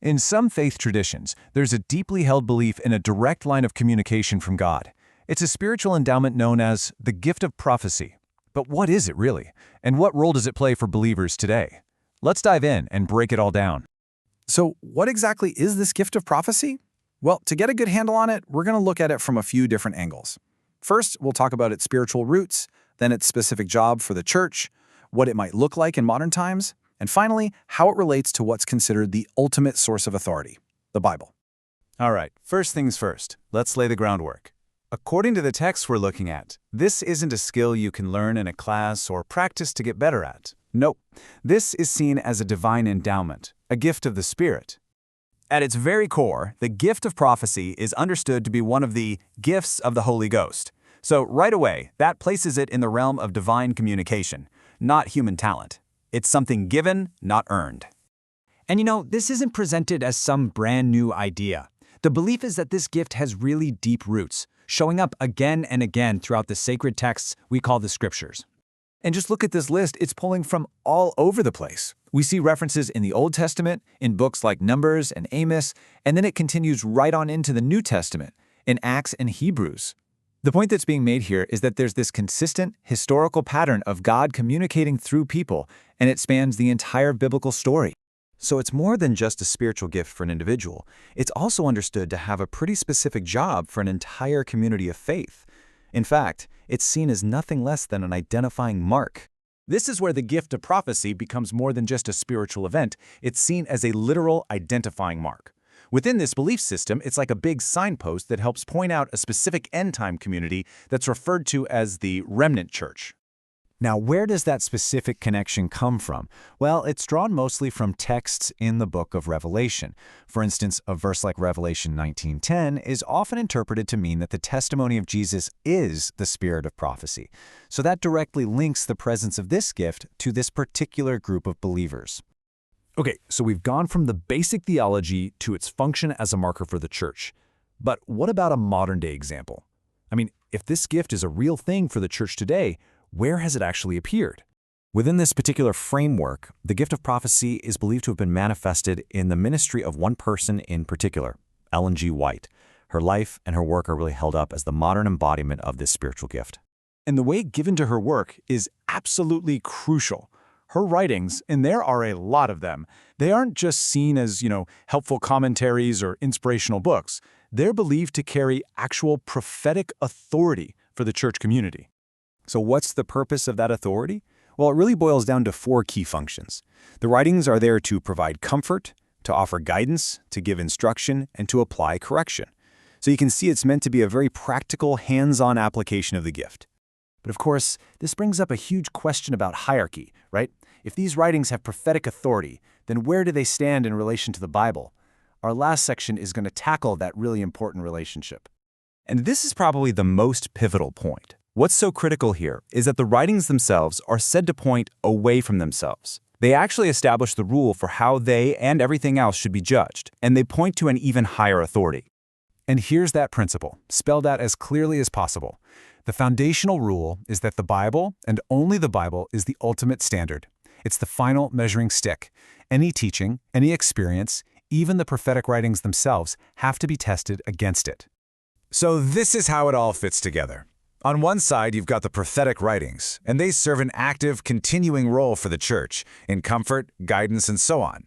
In some faith traditions, there's a deeply held belief in a direct line of communication from God. It's a spiritual endowment known as the gift of prophecy. But what is it really? And what role does it play for believers today? Let's dive in and break it all down. So what exactly is this gift of prophecy? Well, to get a good handle on it, we're going to look at it from a few different angles. First, we'll talk about its spiritual roots, then its specific job for the church, what it might look like in modern times, and finally, how it relates to what's considered the ultimate source of authority, the Bible. All right, first things first, let's lay the groundwork. According to the text we're looking at, this isn't a skill you can learn in a class or practice to get better at. Nope, this is seen as a divine endowment, a gift of the Spirit. At its very core, the gift of prophecy is understood to be one of the gifts of the Holy Ghost. So right away, that places it in the realm of divine communication, not human talent. It's something given, not earned. And this isn't presented as some brand new idea. The belief is that this gift has really deep roots, showing up again and again throughout the sacred texts we call the Scriptures. And just look at this list, it's pulling from all over the place. We see references in the Old Testament, in books like Numbers and Amos, and then it continues right on into the New Testament, in Acts and Hebrews. The point that's being made here is that there's this consistent, historical pattern of God communicating through people, and it spans the entire biblical story. So it's more than just a spiritual gift for an individual. It's also understood to have a pretty specific job for an entire community of faith. In fact, it's seen as nothing less than an identifying mark. This is where the gift of prophecy becomes more than just a spiritual event. It's seen as a literal identifying mark. Within this belief system, it's like a big signpost that helps point out a specific end-time community that's referred to as the remnant church. Now, where does that specific connection come from? Well, it's drawn mostly from texts in the book of Revelation. For instance, a verse like Revelation 19:10 is often interpreted to mean that the testimony of Jesus is the spirit of prophecy. So that directly links the presence of this gift to this particular group of believers. Okay, so we've gone from the basic theology to its function as a marker for the church. But what about a modern-day example? I mean, if this gift is a real thing for the church today, where has it actually appeared? Within this particular framework, the gift of prophecy is believed to have been manifested in the ministry of one person in particular, Ellen G. White. Her life and her work are really held up as the modern embodiment of this spiritual gift. And the way given to her work is absolutely crucial. Her writings, and there are a lot of them, they aren't just seen as, helpful commentaries or inspirational books. They're believed to carry actual prophetic authority for the church community. So what's the purpose of that authority? Well, it really boils down to four key functions. The writings are there to provide comfort, to offer guidance, to give instruction, and to apply correction. So you can see it's meant to be a very practical, hands-on application of the gift. But of course, this brings up a huge question about hierarchy, right? If these writings have prophetic authority, then where do they stand in relation to the Bible? Our last section is going to tackle that really important relationship. And this is probably the most pivotal point. What's so critical here is that the writings themselves are said to point away from themselves. They actually establish the rule for how they and everything else should be judged, and they point to an even higher authority. And here's that principle, spelled out as clearly as possible. The foundational rule is that the Bible, and only the Bible, is the ultimate standard. It's the final measuring stick. Any teaching, any experience, even the prophetic writings themselves have to be tested against it. So this is how it all fits together. On one side, you've got the prophetic writings, and they serve an active, continuing role for the church in comfort, guidance, and so on.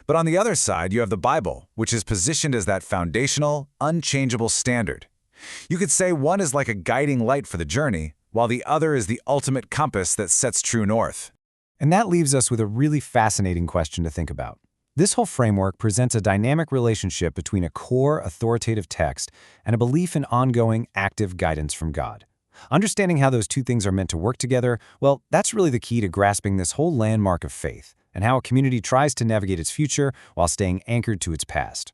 But on the other side, you have the Bible, which is positioned as that foundational, unchangeable standard. You could say one is like a guiding light for the journey, while the other is the ultimate compass that sets true north. And that leaves us with a really fascinating question to think about. This whole framework presents a dynamic relationship between a core authoritative text and a belief in ongoing, active guidance from God. Understanding how those two things are meant to work together, well, that's really the key to grasping this whole landmark of faith and how a community tries to navigate its future while staying anchored to its past.